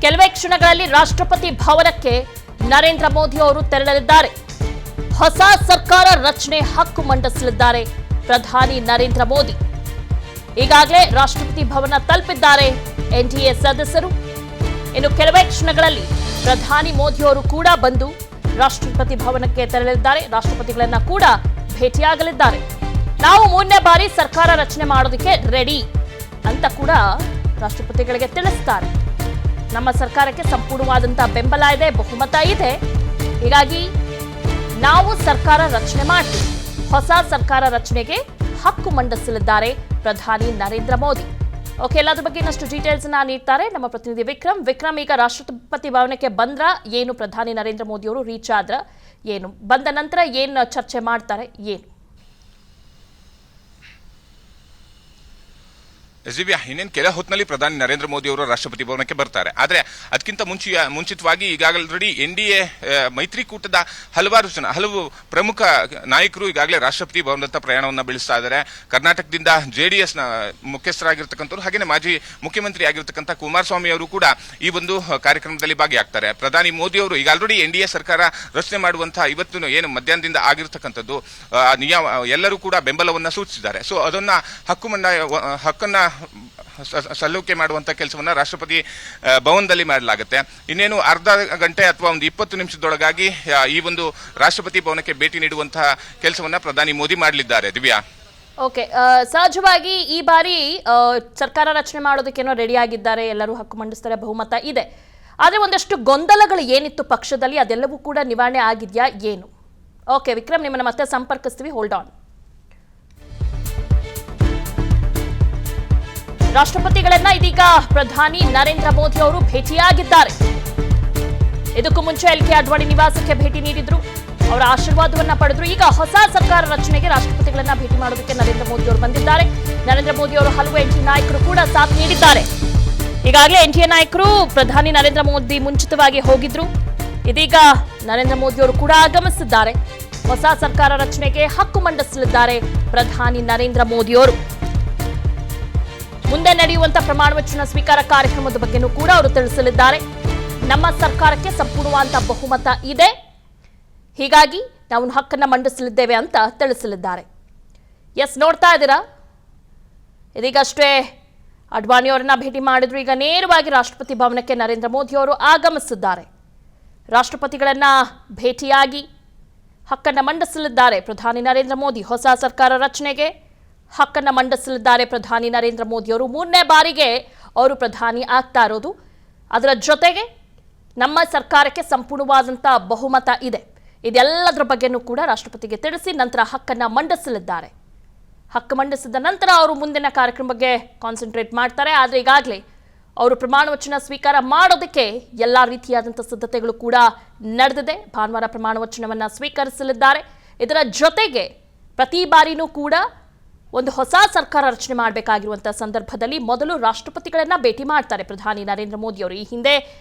ಕೆಲವೇ ಕ್ಷಣಗಳಲ್ಲಿ ರಾಷ್ಟ್ರಪತಿ ಭವನಕ್ಕೆ ನರೇಂದ್ರ ಮೋದಿ ಅವರು ತೆರಳಲಿದ್ದಾರೆ. ಹೊಸ ಸರ್ಕಾರ ರಚನೆ ಹಕ್ಕು ಮಂಡಿಸಲಿದ್ದಾರೆ ಪ್ರಧಾನಿ ನರೇಂದ್ರ ಮೋದಿ. ಈಗಾಗಲೇ ರಾಷ್ಟ್ರಪತಿ ಭವನ ತಲುಪಿದ್ದಾರೆ ಎನ್ಡಿಎ ಸದಸ್ಯರು. ಇನ್ನು ಕೆಲವೇ ಕ್ಷಣಗಳಲ್ಲಿ ಪ್ರಧಾನಿ ಮೋದಿ ಅವರು ಕೂಡ ಬಂದು ರಾಷ್ಟ್ರಪತಿ ಭವನಕ್ಕೆ ತೆರಳಲಿದ್ದಾರೆ. ರಾಷ್ಟ್ರಪತಿಗಳನ್ನ ಕೂಡ ಭೇಟಿಯಾಗಲಿದ್ದಾರೆ. ನಾವು 3ನೇ ಬಾರಿ ಸರ್ಕಾರ ರಚನೆ ಮಾಡೋದಕ್ಕೆ ರೆಡಿ ಅಂತ ಕೂಡ ರಾಷ್ಟ್ರಪತಿಗಳಿಗೆ ತಿಳಿಸ್ತಾರೆ. ನಮ್ಮ ಸರ್ಕಾರಕ್ಕೆ ಸಂಪೂರ್ಣವಾದಂತಹ ಬೆಂಬಲ ಇದೆ, ಬಹುಮತ ಇದೆ. ಹೀಗಾಗಿ ನಾವು ಸರ್ಕಾರ ರಚನೆ ಮಾಡ್ತೀವಿ. ಹೊಸ ಸರ್ಕಾರ ರಚನೆಗೆ ಹಕ್ಕು ಮಂಡಿಸಲಿದ್ದಾರೆ ಪ್ರಧಾನಿ ನರೇಂದ್ರ ಮೋದಿ. ಓಕೆ, ಎಲ್ಲದ್ರ ಬಗ್ಗೆ ಇನ್ನಷ್ಟು ಡೀಟೇಲ್ಸ್ ನೀಡ್ತಾರೆ ನಮ್ಮ ಪ್ರತಿನಿಧಿ ವಿಕ್ರಮ್. ಈಗ ರಾಷ್ಟ್ರಪತಿ ಭವನಕ್ಕೆ ಬಂದ್ರ ಏನು, ಪ್ರಧಾನಿ ನರೇಂದ್ರ ಮೋದಿ ಅವರು ರೀಚ್ ಆದ್ರ ಏನು, ಬಂದ ನಂತರ ಏನು ಚರ್ಚೆ ಮಾಡ್ತಾರೆ ಏನು? ಇನ್ನೇನು ಕೆಲ ಹೊತ್ತಿನಲ್ಲಿ ಪ್ರಧಾನಿ ನರೇಂದ್ರ ಮೋದಿ ಅವರು ರಾಷ್ಟ್ರಪತಿ ಭವನಕ್ಕೆ ಬರ್ತಾರೆ. ಆದರೆ ಅದಕ್ಕಿಂತ ಮುಂಚಿತವಾಗಿ ಈಗಾಗಲೇ ಎನ್ಡಿಎ ಮೈತ್ರಿಕೂಟದ ಹಲವು ಪ್ರಮುಖ ನಾಯಕರು ಈಗಾಗಲೇ ರಾಷ್ಟ್ರಪತಿ ಭವನದತ್ತ ಪ್ರಯಾಣವನ್ನು ಬೆಳೆಸ್ತಾ ಇದ್ದಾರೆ. ಕರ್ನಾಟಕದಿಂದ JDS ಮುಖ್ಯಸ್ಥರಾಗಿರ್ತಕ್ಕಂಥವ್ರು ಹಾಗೆಯೇ ಮಾಜಿ ಮುಖ್ಯಮಂತ್ರಿ ಆಗಿರ್ತಕ್ಕಂಥ ಕುಮಾರಸ್ವಾಮಿ ಅವರು ಕೂಡ ಈ ಒಂದು ಕಾರ್ಯಕ್ರಮದಲ್ಲಿ ಭಾಗಿಯಾಗ್ತಾರೆ. ಪ್ರಧಾನಿ ಮೋದಿ ಅವರು ಈಗ ಆಲ್ರೆಡಿ ಎನ್ಡಿಎ ಸರ್ಕಾರ ರಚನೆ ಮಾಡುವಂತಹ ಇವತ್ತು ಏನು ಮಧ್ಯಾಹ್ನದಿಂದ ಆಗಿರ್ತಕ್ಕಂಥದ್ದು ಎಲ್ಲರೂ ಕೂಡ ಬೆಂಬಲವನ್ನು ಸೂಚಿಸಿದ್ದಾರೆ. ಸೊ ಅದನ್ನ ಹಕ್ಕನ್ನ ಸಲ್ಲುಕೆ ಮಾಡುವಂತ ಕೆಲಸವನ್ನ ರಾಷ್ಟ್ರಪತಿ ಭವನದಲ್ಲಿ ಮಾಡಲಾಗುತ್ತೆ. ಇನ್ನೇನು ಅರ್ಧ ಗಂಟೆ ಅಥವಾ ಒಂದು 20 ನಿಮಿಷದೊಳಗಾಗಿ ಈ ಒಂದು ರಾಷ್ಟ್ರಪತಿ ಭವನಕ್ಕೆ ಭೇಟಿ ನೀಡುವಂತಹ ಕೆಲಸವನ್ನ ಪ್ರಧಾನಿ ಮೋದಿ ಮಾಡಲಿದ್ದಾರೆ. ದಿವ್ಯಾ, ಓಕೆ, ಸಹಜವಾಗಿ ಈ ಬಾರಿ ಸರ್ಕಾರ ರಚನೆ ಮಾಡೋದಕ್ಕೇನೋ ರೆಡಿ ಆಗಿದ್ದಾರೆ, ಎಲ್ಲರೂ ಹಕ್ಕು ಮಂಡಿಸ್ತಾರೆ, ಬಹುಮತ ಇದೆ. ಆದ್ರೆ ಒಂದಷ್ಟು ಗೊಂದಲಗಳು ಏನಿತ್ತು ಪಕ್ಷದಲ್ಲಿ ಅದೆಲ್ಲವೂ ಕೂಡ ನಿವಾರಣೆ ಆಗಿದೆಯಾ ಏನು? ಓಕೆ ವಿಕ್ರಮ್, ನಿಮ್ಮನ್ನ ಮತ್ತೆ ಸಂಪರ್ಕಿಸ್ತೀವಿ, ಹೋಲ್ಡ್ ಆನ್. ರಾಷ್ಟ್ರಪತಿಗಳನ್ನ ಇದೀಗ ಪ್ರಧಾನಿ ನರೇಂದ್ರ ಮೋದಿ ಅವರು ಭೇಟಿಯಾಗಿದ್ದಾರೆ. ಇದಕ್ಕೂ ಮುಂಚೆ LK ಅಡ್ವಾಣಿ ನಿವಾಸಕ್ಕೆ ಭೇಟಿ ನೀಡಿದ್ರು, ಅವರ ಆಶೀರ್ವಾದವನ್ನ ಪಡೆದ್ರು. ಈಗ ಹೊಸ ಸರ್ಕಾರ ರಚನೆಗೆ ರಾಷ್ಟ್ರಪತಿಗಳನ್ನ ಭೇಟಿ ಮಾಡೋದಕ್ಕೆ ನರೇಂದ್ರ ಮೋದಿ ಅವರು ಬಂದಿದ್ದಾರೆ. ನರೇಂದ್ರ ಮೋದಿ ಅವರು ಹಲವು NDA ನಾಯಕರು ಕೂಡ ಸಾಥ್ ನೀಡಿದ್ದಾರೆ. ಈಗಾಗಲೇ NDA ನಾಯಕರು ಪ್ರಧಾನಿ ನರೇಂದ್ರ ಮೋದಿ ಮುಂಚಿತವಾಗಿ ಹೋಗಿದ್ರು. ಇದೀಗ ನರೇಂದ್ರ ಮೋದಿ ಅವರು ಕೂಡ ಆಗಮಿಸಿದ್ದಾರೆ. ಹೊಸ ಸರ್ಕಾರ ರಚನೆಗೆ ಹಕ್ಕು ಮಂಡಿಸಲಿದ್ದಾರೆ ಪ್ರಧಾನಿ ನರೇಂದ್ರ ಮೋದಿ ಅವರು. ಮುಂದೆ ನಡೆಯುವಂತಹ ಪ್ರಮಾಣ ವಚನ ಸ್ವೀಕಾರ ಕಾರ್ಯಕ್ರಮದ ಬಗ್ಗೆನೂ ಕೂಡ ಅವರು ತಿಳಿಸಲಿದ್ದಾರೆ. ನಮ್ಮ ಸರ್ಕಾರಕ್ಕೆ ಸಂಪೂರ್ಣವಾದಂತಹ ಬಹುಮತ ಇದೆ, ಹೀಗಾಗಿ ನಾವು ಹಕ್ಕನ್ನ ಮಂಡಿಸಲಿದ್ದೇವೆ ಅಂತ ತಿಳಿಸಲಿದ್ದಾರೆ. ಎಸ್, ನೋಡ್ತಾ ಇದ್ದೀರಾ, ಇದೀಗಷ್ಟೇ ಅಡ್ವಾಣಿ ಅವರನ್ನ ಭೇಟಿ ಮಾಡಿದ್ರು. ಈಗ ನೇರವಾಗಿ ರಾಷ್ಟ್ರಪತಿ ಭವನಕ್ಕೆ ನರೇಂದ್ರ ಮೋದಿ ಅವರು ಆಗಮಿಸಿದ್ದಾರೆ. ರಾಷ್ಟ್ರಪತಿಗಳನ್ನ ಭೇಟಿಯಾಗಿ ಹಕ್ಕನ್ನ ಮಂಡಿಸಲಿದ್ದಾರೆ ಪ್ರಧಾನಿ ನರೇಂದ್ರ ಮೋದಿ. ಹೊಸ ಸರ್ಕಾರ ರಚನೆಗೆ ಹಕ್ಕನ್ನ ಮಂಡಿಸಲಿದ್ದಾರೆ ಪ್ರಧಾನಿ ನರೇಂದ್ರ ಮೋದಿ ಅವರು. 3ನೇ ಬಾರಿಗೆ ಅವರು ಪ್ರಧಾನಿ ಆಗ್ತಾ ಇರೋದು. ಅದರ ಜೊತೆಗೆ ನಮ್ಮ ಸರ್ಕಾರಕ್ಕೆ ಸಂಪೂರ್ಣವಾದಂಥ ಬಹುಮತ ಇದೆ. ಇದೆಲ್ಲದರ ಬಗ್ಗೆನೂ ಕೂಡ ರಾಷ್ಟ್ರಪತಿಗೆ ತಿಳಿಸಿ ನಂತರ ಹಕ್ಕನ್ನ ಮಂಡಿಸಲಿದ್ದಾರೆ. ಹಕ್ಕು ಮಂಡಿಸಿದ ನಂತರ ಅವರು ಮುಂದಿನ ಕಾರ್ಯಕ್ರಮ ಬಗ್ಗೆ ಕಾನ್ಸಂಟ್ರೇಟ್ ಮಾಡ್ತಾರೆ. ಆದರೆ ಈಗಾಗಲೇ ಅವರು ಪ್ರಮಾಣ ವಚನ ಸ್ವೀಕಾರ ಮಾಡೋದಕ್ಕೆ ಎಲ್ಲ ರೀತಿಯಾದಂಥ ಸಿದ್ಧತೆಗಳು ಕೂಡ ನಡೆದಿದೆ. ಭಾನುವಾರ ಪ್ರಮಾಣ ವಚನವನ್ನು ಸ್ವೀಕರಿಸಲಿದ್ದಾರೆ. ಇದರ ಜೊತೆಗೆ ಪ್ರತಿ ಬಾರಿನೂ ಕೂಡ ಒಂದು ಹೊಸ ಸರ್ಕಾರ ರಚನೆ ಮಾಡಬೇಕಾಗಿರುವಂಥ ಸಂದರ್ಭದಲ್ಲಿ ಮೊದಲು ರಾಷ್ಟ್ರಪತಿಗಳನ್ನ ಭೇಟಿ ಮಾಡ್ತಾರೆ ಪ್ರಧಾನಿ ನರೇಂದ್ರ ಮೋದಿ ಅವರು. ಈ ಹಿಂದೆ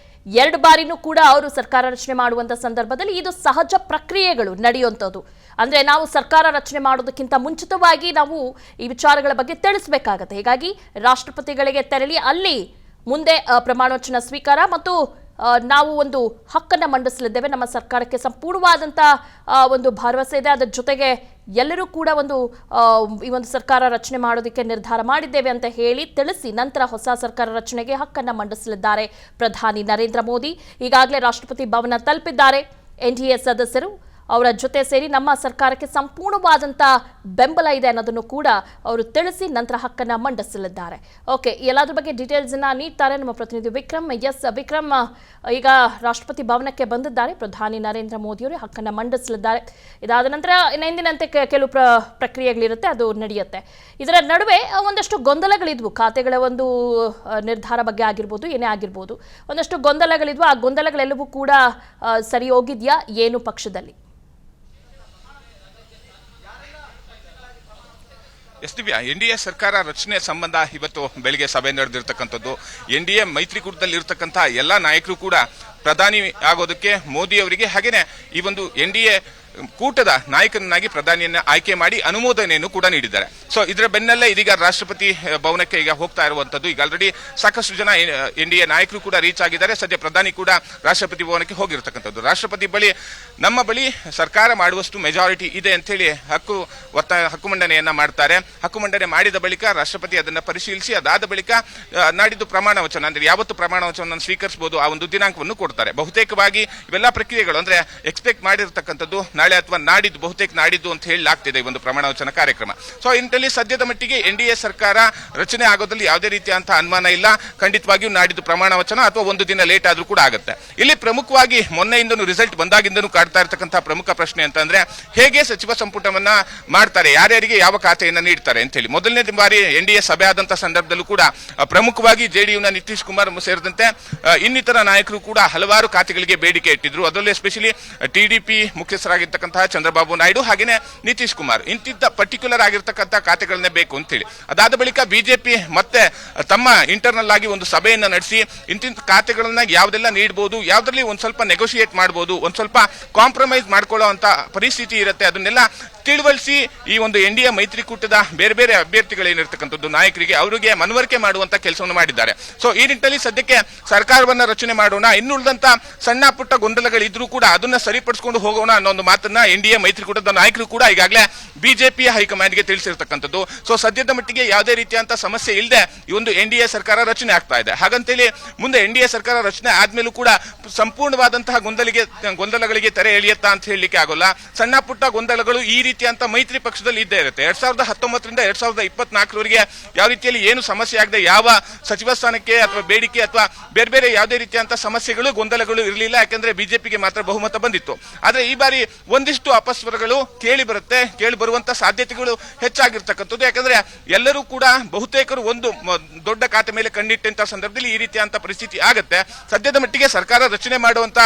2 ಬಾರಿನೂ ಕೂಡ ಅವರು ಸರ್ಕಾರ ರಚನೆ ಮಾಡುವಂಥ ಸಂದರ್ಭದಲ್ಲಿ ಇದು ಸಹಜ ಪ್ರಕ್ರಿಯೆಗಳು ನಡೆಯುವಂಥದ್ದು. ಅಂದರೆ ನಾವು ಸರ್ಕಾರ ರಚನೆ ಮಾಡೋದಕ್ಕಿಂತ ಮುಂಚಿತವಾಗಿ ನಾವು ಈ ವಿಚಾರಗಳ ಬಗ್ಗೆ ತಿಳಿಸಬೇಕಾಗತ್ತೆ. ಹೀಗಾಗಿ ರಾಷ್ಟ್ರಪತಿಗಳಿಗೆ ತೆರಳಿ ಅಲ್ಲಿ ಮುಂದೆ ಪ್ರಮಾಣ ವಚನ ಸ್ವೀಕಾರ ಮತ್ತು ನಾವು ಒಂದು ಹಕ್ಕನ್ನು ಮಂಡಿಸಲಿದ್ದೇವೆ, ನಮ್ಮ ಸರ್ಕಾರಕ್ಕೆ ಸಂಪೂರ್ಣವಾದಂಥ ಒಂದು ಭರವಸೆ ಇದೆ, ಅದರ ಜೊತೆಗೆ ಎಲ್ಲರೂ ಕೂಡ ಈ ಒಂದು ಸರ್ಕಾರ ರಚನೆ ಮಾಡೋದಕ್ಕೆ ನಿರ್ಧಾರ ಮಾಡಿದ್ದೇವೆ ಅಂತ ಹೇಳಿ ತಿಳಿಸಿ ನಂತರ ಹೊಸ ಸರ್ಕಾರ ರಚನೆಗೆ ಹಕ್ಕನ್ನು ಮಂಡಿಸಲಿದ್ದಾರೆ ಪ್ರಧಾನಿ ನರೇಂದ್ರ ಮೋದಿ. ಈಗಾಗಲೇ ರಾಷ್ಟ್ರಪತಿ ಭವನ ತಲುಪಿದ್ದಾರೆ. NDA ಸದಸ್ಯರು ಅವರ ಜೊತೆ ಸೇರಿ ನಮ್ಮ ಸರ್ಕಾರಕ್ಕೆ ಸಂಪೂರ್ಣವಾದಂಥ ಬೆಂಬಲ ಇದೆ ಅನ್ನೋದನ್ನು ಕೂಡ ಅವರು ತಿಳಿಸಿ ನಂತರ ಹಕ್ಕನ್ನು ಮಂಡಿಸಲಿದ್ದಾರೆ. ಓಕೆ, ಎಲ್ಲದ್ರ ಬಗ್ಗೆ ಡೀಟೇಲ್ಸನ್ನು ನೀಡ್ತಾರೆ ನಮ್ಮ ಪ್ರತಿನಿಧಿ ವಿಕ್ರಮ್. ಎಸ್ ವಿಕ್ರಮ್, ಈಗ ರಾಷ್ಟ್ರಪತಿ ಭವನಕ್ಕೆ ಬಂದಿದ್ದಾರೆ ಪ್ರಧಾನಿ ನರೇಂದ್ರ ಮೋದಿಯವರು, ಹಕ್ಕನ್ನು ಮಂಡಿಸಲಿದ್ದಾರೆ. ಇದಾದ ನಂತರ ಎಂದಿನಂತೆ ಕೆಲವು ಪ್ರಕ್ರಿಯೆಗಳಿರುತ್ತೆ, ಅದು ನಡೆಯುತ್ತೆ. ಇದರ ನಡುವೆ ಒಂದಷ್ಟು ಗೊಂದಲಗಳಿದ್ವು, ಖಾತೆಗಳ ಒಂದು ನಿರ್ಧಾರ ಬಗ್ಗೆ ಆಗಿರ್ಬೋದು, ಏನೇ ಆಗಿರ್ಬೋದು, ಒಂದಷ್ಟು ಗೊಂದಲಗಳಿದ್ವು. ಆ ಗೊಂದಲಗಳೆಲ್ಲವೂ ಕೂಡ ಸರಿ ಹೋಗಿದೆಯಾ ಏನು ಪಕ್ಷದಲ್ಲಿ? ಎಸ್ ದಿವ್ಯಾ, NDA ಸರ್ಕಾರ ರಚನೆ ಸಂಬಂಧ ಇವತ್ತು ಬೆಳಿಗ್ಗೆ ಸಭೆ ನಡೆದಿರ್ತಕ್ಕಂಥದ್ದು. NDA ಮೈತ್ರಿಕೂಟದಲ್ಲಿ ಇರತಕ್ಕಂಥ ಎಲ್ಲ ನಾಯಕರು ಕೂಡ ಪ್ರಧಾನಿ ಆಗೋದಕ್ಕೆ ಮೋದಿ ಅವರಿಗೆ ಹಾಗೇನೆ ಈ ಒಂದು NDA ಕೂಟದ ನಾಯಕನಾಗಿ ಪ್ರಧಾನಿಯನ್ನ ಆಯ್ಕೆ ಮಾಡಿ ಅನುಮೋದನೆಯನ್ನು ಕೂಡ ನೀಡಿದ್ದಾರೆ. ಸೊ ಇದರ ಬೆನ್ನಲ್ಲೇ ಇದೀಗ ರಾಷ್ಟ್ರಪತಿ ಭವನಕ್ಕೆ ಈಗ ಹೋಗ್ತಾ ಇರುವಂತದ್ದು. ಈಗ ಆಲ್ರೆಡಿ ಸಾಕಷ್ಟು ಜನ ಎನ್ಡಿಎ ನಾಯಕರು ಕೂಡ ರೀಚ್ ಆಗಿದ್ದಾರೆ. ಸದ್ಯ ಪ್ರಧಾನಿ ಕೂಡ ರಾಷ್ಟ್ರಪತಿ ಭವನಕ್ಕೆ ಹೋಗಿರತಕ್ಕಂಥದ್ದು. ರಾಷ್ಟ್ರಪತಿ ಬಳಿ ನಮ್ಮ ಬಳಿ ಸರ್ಕಾರ ಮಾಡುವಷ್ಟು ಮೆಜಾರಿಟಿ ಇದೆ ಅಂತ ಹೇಳಿ ಹಕ್ಕು ಮಂಡನೆಯನ್ನ ಮಾಡ್ತಾರೆ. ಹಕ್ಕು ಮಂಡನೆ ಮಾಡಿದ ಬಳಿಕ ರಾಷ್ಟ್ರಪತಿ ಅದನ್ನ ಪರಿಶೀಲಿಸಿ ಅದಾದ ಬಳಿಕ ನಾಡಿದ್ದು ಪ್ರಮಾಣ ವಚನ ಅಂದ್ರೆ ಯಾವತ್ತು ಪ್ರಮಾಣ ವಚನವನ್ನು ಸ್ವೀಕರಿಸಬಹುದು ಆ ಒಂದು ದಿನಾಂಕವನ್ನು ಕೊಡ್ತಾರೆ. ಬಹುತೇಕವಾಗಿ ಇವೆಲ್ಲ ಪ್ರಕ್ರಿಯೆಗಳು ಅಂದ್ರೆ ಎಕ್ಸ್ಪೆಕ್ಟ್ ಮಾಡಿರತಕ್ಕಂಥದ್ದು ನಾಳೆ ಅಥವಾ ನಾಡಿದ್ದು, ಬಹುತೇಕ ನಾಡಿದ್ದು ಅಂತ ಹೇಳಲಾಗ್ತಿದೆ ಈ ಒಂದು ಪ್ರಮಾಣ ವಚನ ಕಾರ್ಯಕ್ರಮ. ಸೊ ಇಂಥಲ್ಲಿ ಸದ್ಯದ ಮಟ್ಟಿಗೆ ಎನ್ಡಿಎ ಸರ್ಕಾರ ರಚನೆ ಆಗೋದ್ರಲ್ಲಿ ಯಾವುದೇ ರೀತಿಯಂತಹ ಅನುಮಾನ ಇಲ್ಲ. ಖಂಡಿತವಾಗಿಯೂ ನಾಡಿದ್ದು ಪ್ರಮಾಣ ವಚನ ಅಥವಾ ಒಂದು ದಿನ ಲೇಟ್ ಆದ್ರೂ ಕೂಡ ಆಗುತ್ತೆ. ಇಲ್ಲಿ ಪ್ರಮುಖವಾಗಿ ಮೊನ್ನೆಯಿಂದನೂ ರಿಸಲ್ಟ್ ಬಂದಾಗಿಂದನೂ ಕಾಡ್ತಾ ಇರತಕ್ಕಂತಹ ಪ್ರಮುಖ ಪ್ರಶ್ನೆ ಅಂತಂದ್ರೆ ಹೇಗೆ ಸಚಿವ ಸಂಪುಟವನ್ನ ಮಾಡ್ತಾರೆ, ಯಾರ್ಯಾರಿಗೆ ಯಾವ ಖಾತೆಯನ್ನ ನೀಡ್ತಾರೆ ಅಂತ ಹೇಳಿ. ಮೊದಲನೇ ಬಾರಿ ಎನ್ಡಿಎ ಸಭೆ ಆದಂತಹ ಸಂದರ್ಭದಲ್ಲೂ ಕೂಡ ಪ್ರಮುಖವಾಗಿ ಜೆಡಿಯುನ ನಿತೀಶ್ ಕುಮಾರ್ ಸೇರಿದಂತೆ ಇನ್ನಿತರ ನಾಯಕರು ಕೂಡ ಹಲವಾರು ಖಾತೆಗಳಿಗೆ ಬೇಡಿಕೆ ಇಟ್ಟಿದ್ರು. ಅದರಲ್ಲೂ ಎಸ್ಪೆಷಲಿ ಟಿಡಿಪಿ ಮುಖ್ಯಸ್ಥರಾಗಿರ್ತಕ್ಕಂತಹ ಚಂದ್ರಬಾಬು ನಾಯ್ಡು ಹಾಗೇನೆ ನಿತೀಶ್ ಕುಮಾರ್ ಇಂತಿದ್ದ ಪರ್ಟಿಕ್ಯುಲರ್ ಆಗಿರ್ತಕ್ಕಂತಹ ಖಾತೆಗಳನ್ನೇ ಬೇಕು ಅಂತ ಹೇಳಿ. ಅದಾದ ಬಳಿಕ ಬಿಜೆಪಿ ಮತ್ತೆ ತಮ್ಮ ಇಂಟರ್ನಲ್ ಆಗಿ ಒಂದು ಸಭೆಯನ್ನ ನಡೆಸಿ ಇಂತಿಂತ ಖಾತೆಗಳನ್ನ ಯಾವ್ದೆಲ್ಲ ನೀಡಬಹುದು, ಯಾವ್ದ್ರಲ್ಲಿ ಒಂದ್ ಸ್ವಲ್ಪ ನೆಗೋಷಿಯೇಟ್ ಮಾಡಬಹುದು, ಒಂದ್ ಸ್ವಲ್ಪ ಕಾಂಪ್ರಮೈಸ್ ಮಾಡ್ಕೊಳ್ಳೋ ಅಂತ ಪರಿಸ್ಥಿತಿ ಇರುತ್ತೆ, ಅದನ್ನೆಲ್ಲ ತಿಳಿವಳಿಸಿ ಈ ಒಂದು ಎನ್ಡಿಎ ಮೈತ್ರಿಕೂಟದ ಬೇರೆ ಬೇರೆ ಅಭ್ಯರ್ಥಿಗಳೇನಿರ್ತಕ್ಕಂಥದ್ದು ನಾಯಕರಿಗೆ ಅವರಿಗೆ ಮನವರಿಕೆ ಮಾಡುವಂತ ಕೆಲಸವನ್ನು ಮಾಡಿದ್ದಾರೆ. ಸೊ ಈ ನಿಟ್ಟಿನಲ್ಲಿ ಸದ್ಯಕ್ಕೆ ಸರ್ಕಾರವನ್ನ ರಚನೆ ಮಾಡೋಣ, ಇನ್ನುಳಿದಂತ ಸಣ್ಣ ಪುಟ್ಟ ಗೊಂದಲಗಳಿದ್ರೂ ಕೂಡ ಅದನ್ನ ಸರಿಪಡಿಸಿಕೊಂಡು ಹೋಗೋಣ ಅನ್ನೋ ಒಂದು ಮಾತನ್ನ ಎನ್ಡಿಎ ಮೈತ್ರಿಕೂಟದ ನಾಯಕರು ಕೂಡ ಈಗಾಗಲೇ ಬಿಜೆಪಿ ಹೈಕಮಾಂಡ್ಗೆ ತಿಳಿಸಿರ್ತಕ್ಕಂಥದ್ದು. ಸೊ ಸದ್ಯದ ಮಟ್ಟಿಗೆ ಯಾವುದೇ ರೀತಿಯಂತ ಸಮಸ್ಯೆ ಇಲ್ಲದೆ ಈ ಒಂದು ಎನ್ಡಿಎ ಸರ್ಕಾರ ರಚನೆ ಆಗ್ತಾ ಇದೆ. ಹಾಗಂತೇಳಿ ಮುಂದೆ ಎನ್ಡಿಎ ಸರ್ಕಾರ ರಚನೆ ಆದ್ಮೇಲೂ ಕೂಡ ಸಂಪೂರ್ಣವಾದಂತಹ ಗೊಂದಲಗಳಿಗೆ ತೆರೆ ಎಳೆಯುತ್ತಾ ಅಂತ ಹೇಳಲಿಕ್ಕೆ ಆಗೋಲ್ಲ. ಸಣ್ಣ ಪುಟ್ಟ ಗೊಂದಲಗಳು ಈ ರೀತಿಯಂತ ಮೈತ್ರಿ ಪಕ್ಷದಲ್ಲಿ ಇದ್ದೇ ಇರುತ್ತೆ. 2019ರಿಂದ 2024ರವರೆಗೆ ಯಾವ ರೀತಿಯಲ್ಲಿ ಏನು ಸಮಸ್ಯೆ ಆಗದೆ ಯಾವ ಸಚಿವ ಸ್ಥಾನಕ್ಕೆ ಅಥವಾ ಬೇಡಿಕೆ ಅಥವಾ ಬೇರೆ ಬೇರೆ ಯಾವುದೇ ರೀತಿಯಂತ ಸಮಸ್ಯೆಗಳು ಗೊಂದಲಗಳು ಇರಲಿಲ್ಲ. ಯಾಕಂದ್ರೆ ಬಿಜೆಪಿಗೆ ಮಾತ್ರ ಬಹುಮತ ಬಂದಿತ್ತು. ಆದ್ರೆ ಈ ಬಾರಿ ಒಂದಿಷ್ಟು ಅಪಸ್ವರಗಳು ಕೇಳಿ ಬರುವಂತ ಸಾಧ್ಯತೆಗಳು ಹೆಚ್ಚಾಗಿರ್ತಕ್ಕಂಥದ್ದು. ಯಾಕಂದ್ರೆ ಎಲ್ಲರೂ ಕೂಡ ಬಹುತೇಕರು ಒಂದು ದೊಡ್ಡ ಖಾತೆ ಮೇಲೆ ಕಣ್ಣಿಟ್ಟಂತ ಸಂದರ್ಭದಲ್ಲಿ ಈ ರೀತಿಯಂತ ಪರಿಸ್ಥಿತಿ ಆಗುತ್ತೆ. ಸದ್ಯದ ಮಟ್ಟಿಗೆ ಸರ್ಕಾರ ರಚನೆ ಮಾಡುವಂತ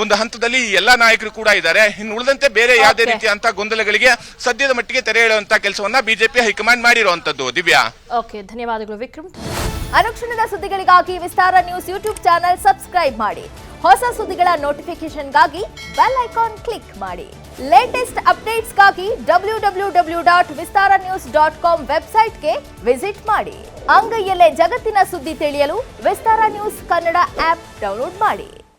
ಒಂದು ಹಂತದಲ್ಲಿ ಎಲ್ಲಾ ನಾಯಕರು ಕೂಡ ಇದ್ದಾರೆ. ಇನ್ನು ಉಳಿದಂತೆ ಬೇರೆ ಯಾವುದೇ ರೀತಿಯಂತ ಗೊಂದಲಗಳಿಗೆ ಸದ್ಯದ ಮಟ್ಟಿಗೆ ತೆರೆ ಎಳೆಯುವಂತ ಕೆಲಸವನ್ನ ಬಿಜೆಪಿ ಹೈಕಮಾಂಡ್ ಮಾಡಿರುವಂತದ್ದು. ದಿವ್ಯಾ, ಓಕೆ, ಧನ್ಯವಾದಗಳು ವಿಕ್ರಮ್. ಅನುಕ್ಷಣದ ಸುದ್ದಿಗಳಿಗಾಗಿ ವಿಸ್ತಾರ ನ್ಯೂಸ್ ಯೂಟ್ಯೂಬ್ ಚಾನೆಲ್ ಸಬ್ಸ್ಕ್ರೈಬ್ ಮಾಡಿ. ಹೊಸ ಸುದ್ದಿಗಳ ನೋಟಿಫಿಕೇಶನ್ಗಾಗಿ ಬೆಲ್ ಐಕಾನ್ ಕ್ಲಿಕ್ ಮಾಡಿ. ಲೇಟೆಸ್ಟ್ ಅಪ್ಡೇಟ್ಸ್ಗಾಗಿ www.vistaranews.com ವೆಬ್ಸೈಟ್ಗೆ ವಿಸಿಟ್ ಮಾಡಿ. ಅಂಗೈಯಲ್ಲೇ ಜಗತ್ತಿನ ಸುದ್ದಿ ತಿಳಿಯಲು ವಿಸ್ತಾರ ನ್ಯೂಸ್ ಕನ್ನಡ ಆಪ್ ಡೌನ್ಲೋಡ್ ಮಾಡಿ.